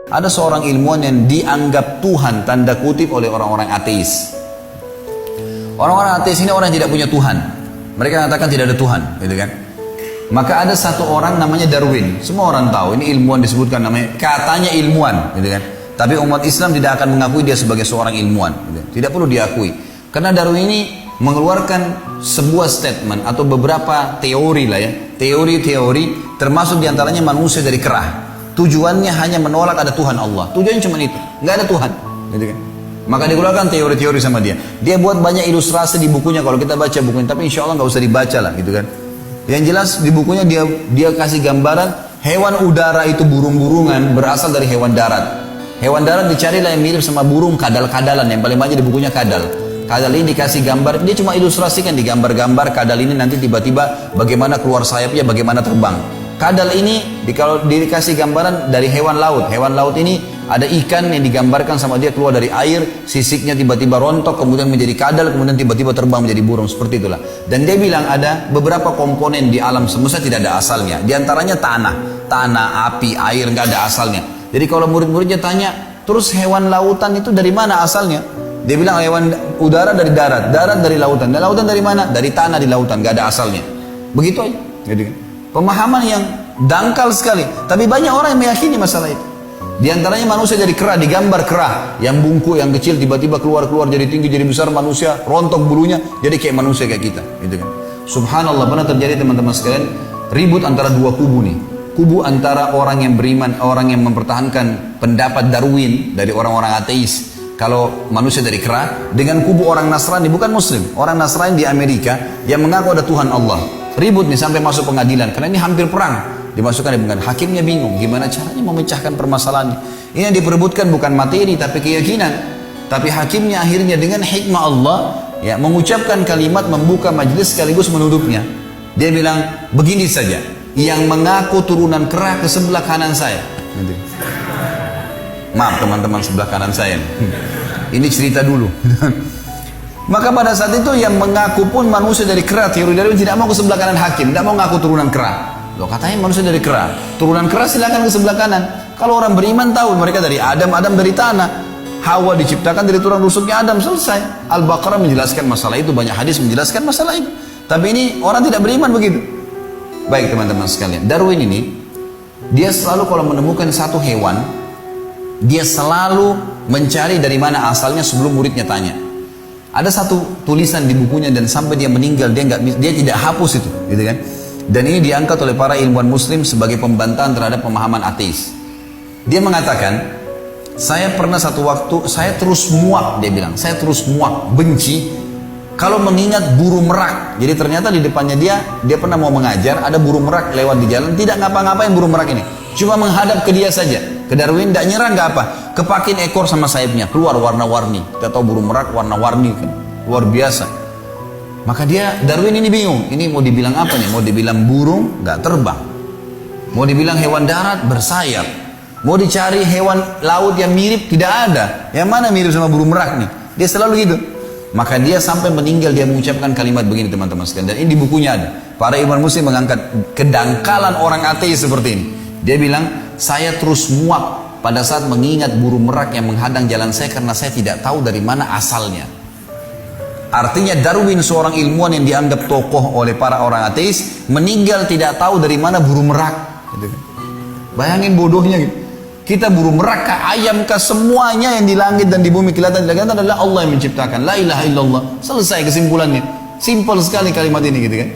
Ada seorang ilmuwan yang dianggap Tuhan tanda kutip oleh orang-orang ateis. Orang-orang ateis ini orang yang tidak punya Tuhan. Mereka mengatakan tidak ada Tuhan, gitu kan? Maka ada satu orang namanya Darwin. Semua orang tahu, ini ilmuwan disebutkan namanya, katanya ilmuwan, gitu kan? Tapi umat Islam tidak akan mengakui dia sebagai seorang ilmuwan, gitu. Tidak perlu diakui. Karena Darwin ini mengeluarkan sebuah statement atau beberapa teori lah ya, teori-teori termasuk diantaranya manusia dari kerah. Tujuannya hanya menolak ada Tuhan Allah. Tujuannya cuma itu, nggak ada Tuhan, gitu kan? Maka dikeluarkan teori-teori sama dia. Dia buat banyak ilustrasi di bukunya. Kalau kita baca bukunya, tapi insya Allah nggak usah dibaca lah, gitu kan? Yang jelas di bukunya dia kasih gambaran hewan udara itu burung-burungan berasal dari hewan darat. Hewan darat dicarilah yang mirip sama burung kadal-kadalan, yang paling banyak di bukunya kadal. Kadal ini dikasih gambar, dia cuma ilustrasikan di gambar-gambar kadal ini nanti tiba-tiba bagaimana keluar sayapnya, bagaimana terbang. Kadal ini kalau dikasih gambaran dari hewan laut. Hewan laut ini ada ikan yang digambarkan sama dia keluar dari air, sisiknya tiba-tiba rontok, kemudian menjadi kadal, kemudian tiba-tiba terbang menjadi burung, seperti itulah. Dan dia bilang ada beberapa komponen di alam semesta tidak ada asalnya. Di antaranya tanah, api, air, nggak ada asalnya. Jadi kalau murid-muridnya tanya, terus hewan lautan itu dari mana asalnya? Dia bilang hewan udara dari darat, darat dari lautan. Dan lautan dari mana? Dari tanah di lautan, nggak ada asalnya. Begitu aja. Jadi pemahaman yang dangkal sekali. Tapi banyak orang yang meyakini masalah itu. Di antaranya manusia jadi kerah, digambar kerah yang bungkuk, yang kecil tiba-tiba keluar jadi tinggi, jadi besar, manusia rontok bulunya, jadi kayak manusia kayak kita, gitu kan. Subhanallah, pernah terjadi teman-teman sekalian ribut antara dua kubu nih. Kubu antara orang yang beriman, orang yang mempertahankan pendapat Darwin dari orang-orang ateis, kalau manusia dari kerah, dengan kubu orang Nasrani, bukan Muslim, orang Nasrani di Amerika yang mengaku ada Tuhan Allah. Ribut nih sampai masuk pengadilan, karena ini hampir perang. Dimasukkan di pengadilan, hakimnya bingung gimana caranya memecahkan permasalahan ini. Yang diperebutkan bukan materi tapi keyakinan. Tapi hakimnya akhirnya dengan hikmah Allah ya mengucapkan kalimat, membuka majelis sekaligus menutupnya. Dia bilang begini saja, yang mengaku turunan kerah ke sebelah kanan saya. Maaf teman-teman sebelah kanan saya ini cerita dulu. Maka pada saat itu yang mengaku pun manusia dari kerah, teori Darwin tidak mau ke sebelah kanan hakim, tidak mau ngaku turunan kerah. Loh, katanya manusia dari kerah, turunan kerah silakan ke sebelah kanan. Kalau orang beriman tahu mereka dari Adam, Adam dari tanah, Hawa diciptakan dari tulang rusuknya Adam, selesai. Al-Baqarah menjelaskan masalah itu, banyak hadis menjelaskan masalah itu. Tapi ini orang tidak beriman begitu. Baik teman-teman sekalian, Darwin ini dia selalu kalau menemukan satu hewan, dia selalu mencari dari mana asalnya sebelum muridnya tanya. Ada satu tulisan di bukunya dan sampai dia meninggal dia tidak hapus itu, gitu kan? Dan ini diangkat oleh para ilmuwan muslim sebagai pembantahan terhadap pemahaman ateis. Dia mengatakan, saya pernah satu waktu, saya terus muak, dia bilang, saya terus muak, benci, kalau mengingat burung merak. Jadi ternyata di depannya dia pernah mau mengajar, ada burung merak lewat di jalan, tidak ngapa-ngapain burung merak ini. Cuma menghadap ke dia saja. Ke Darwin, tidak nyerang, nggak apa. Kepakin ekor sama sayapnya, keluar warna-warni. Kita tahu burung merak warna-warni, kan? Luar biasa. Maka Darwin ini bingung, ini mau dibilang apa nih? Mau dibilang burung, nggak terbang. Mau dibilang hewan darat, bersayap. Mau dicari hewan laut yang mirip, tidak ada. Yang mana mirip sama burung merak nih? Dia selalu gitu. Maka dia sampai meninggal, dia mengucapkan kalimat begini teman-teman sekalian. Dan ini di bukunya ada. Para ilmuwan muslim mengangkat kedangkalan orang ateis seperti ini. Dia bilang, saya terus muak pada saat mengingat burung merak yang menghadang jalan saya karena saya tidak tahu dari mana asalnya. Artinya Darwin seorang ilmuwan yang dianggap tokoh oleh para orang ateis meninggal tidak tahu dari mana burung merak. Bayangin bodohnya gitu. Kita burung merak kah, ayam kah, semuanya yang di langit dan di bumi kelihatan adalah Allah yang menciptakan. La ilaha illallah. Selesai kesimpulannya. Simpel sekali kalimat ini gitu kan.